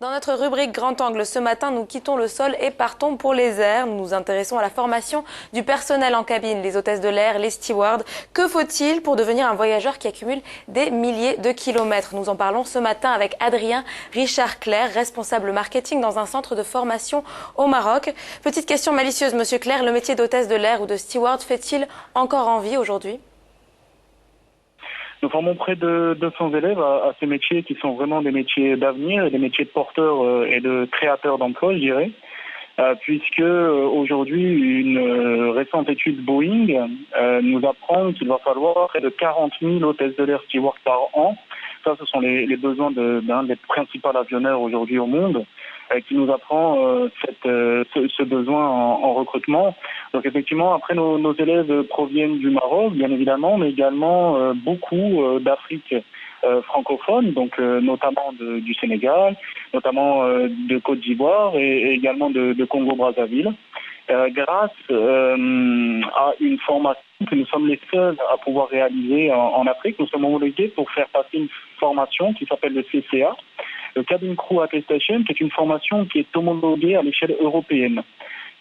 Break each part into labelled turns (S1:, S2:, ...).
S1: Dans notre rubrique Grand Angle, ce matin, nous quittons le sol et partons pour les airs. Nous nous intéressons à la formation du personnel en cabine, les hôtesses de l'air, les stewards. Que faut-il pour devenir un voyageur qui accumule des milliers de kilomètres? Nous en parlons ce matin avec Adrien Richard-Clerc, responsable marketing dans un centre de formation au Maroc. Petite question malicieuse, monsieur Clerc, le métier d'hôtesse de l'air ou de steward fait-il encore envie aujourd'hui?
S2: Nous formons près de 200 élèves à ces métiers qui sont vraiment des métiers d'avenir et des métiers de porteurs et de créateurs d'emplois, je dirais, puisque aujourd'hui, une récente étude Boeing nous apprend qu'il va falloir près de 40 000 hôtesses de l'air stewards par an. Ça, ce sont les besoins d'un des principaux avionneurs aujourd'hui au monde, qui nous apprend ce besoin en recrutement. Donc effectivement, après nos élèves proviennent du Maroc, bien évidemment, mais également beaucoup d'Afrique francophone, donc notamment du Sénégal, notamment de Côte d'Ivoire et également de Congo-Brazzaville. Grâce à une formation que nous sommes les seuls à pouvoir réaliser en Afrique, nous sommes homologués pour faire passer une formation qui s'appelle le CCA, le Cabin Crew Attestation, qui est une formation qui est homologuée à l'échelle européenne.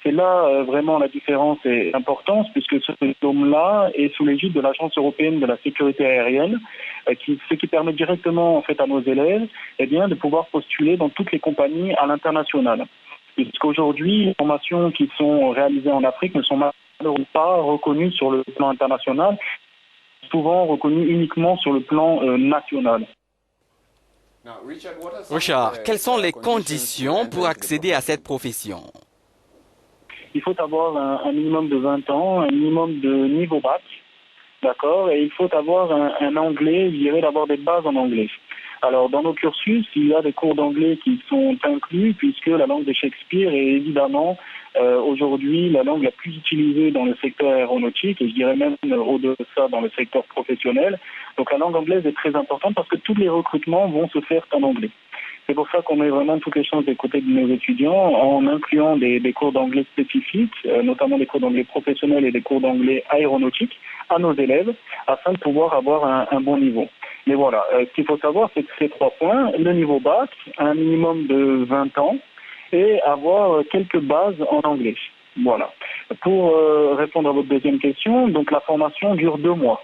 S2: C'est là vraiment la différence et l'importance, puisque ce diplôme-là est sous l'égide de l'Agence européenne de la sécurité aérienne, ce qui permet directement en fait à nos élèves de pouvoir postuler dans toutes les compagnies à l'international. Puisqu'aujourd'hui, les formations qui sont réalisées en Afrique ne sont malheureusement pas reconnues sur le plan international, souvent reconnues uniquement sur le plan national.
S3: Richard, quelles sont les conditions pour accéder à cette profession?
S2: Il faut avoir un minimum de 20 ans, un minimum de niveau bac, d'accord, et il faut avoir un anglais, je dirais d'avoir des bases en anglais. Alors, dans nos cursus, il y a des cours d'anglais qui sont inclus, puisque la langue de Shakespeare est évidemment aujourd'hui la langue la plus utilisée dans le secteur aéronautique, et je dirais même au-delà de ça dans le secteur professionnel. Donc la langue anglaise est très importante parce que tous les recrutements vont se faire en anglais. C'est pour ça qu'on met vraiment toutes les chances des côtés de nos étudiants en incluant des cours d'anglais spécifiques, notamment des cours d'anglais professionnels et des cours d'anglais aéronautique à nos élèves, afin de pouvoir avoir un bon niveau. Mais voilà, ce qu'il faut savoir, c'est que ces 3 points, le niveau bac, un minimum de 20 ans, et avoir quelques bases en anglais. Voilà. Pour répondre à votre deuxième question, donc la formation dure 2 mois.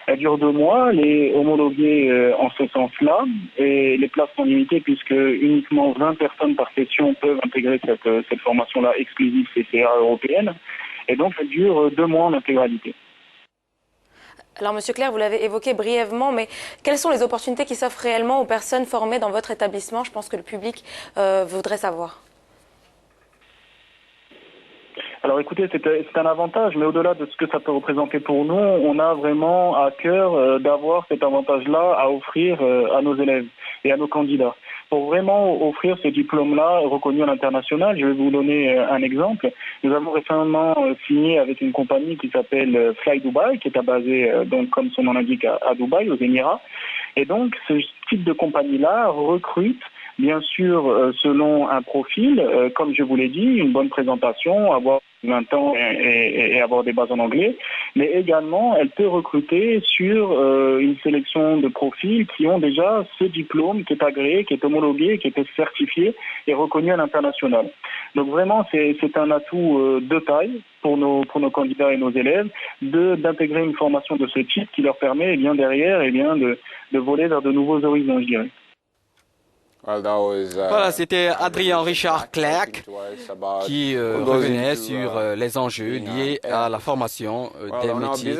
S2: Elle dure 2 mois, elle est homologuée en ce sens-là, et les places sont limitées puisque uniquement 20 personnes par session peuvent intégrer cette formation-là exclusive CCA européenne, et donc elle dure 2 mois en intégralité.
S1: Alors, monsieur Clerc, vous l'avez évoqué brièvement, mais quelles sont les opportunités qui s'offrent réellement aux personnes formées dans votre établissement? Je pense que le public voudrait savoir.
S2: Alors écoutez, c'est un avantage, mais au-delà de ce que ça peut représenter pour nous, on a vraiment à cœur d'avoir cet avantage-là à offrir à nos élèves et à nos candidats. Pour vraiment offrir ce diplôme-là reconnu à l'international, je vais vous donner un exemple. Nous avons récemment signé avec une compagnie qui s'appelle Fly Dubai, qui est basée, donc comme son nom l'indique, à Dubaï, aux Émirats. Et donc, ce type de compagnie-là recrute bien sûr selon un profil, comme je vous l'ai dit, une bonne présentation, avoir 20 ans et avoir des bases en anglais, mais également elle peut recruter sur une sélection de profils qui ont déjà ce diplôme qui est agréé, qui est homologué, qui est certifié et reconnu à l'international. Donc vraiment c'est un atout de taille pour nos candidats et nos élèves d'intégrer une formation de ce type qui leur permet derrière de voler vers de nouveaux horizons, je dirais.
S3: Voilà, c'était Adrien Richard-Clerc qui revenait sur les enjeux liés à la formation des métiers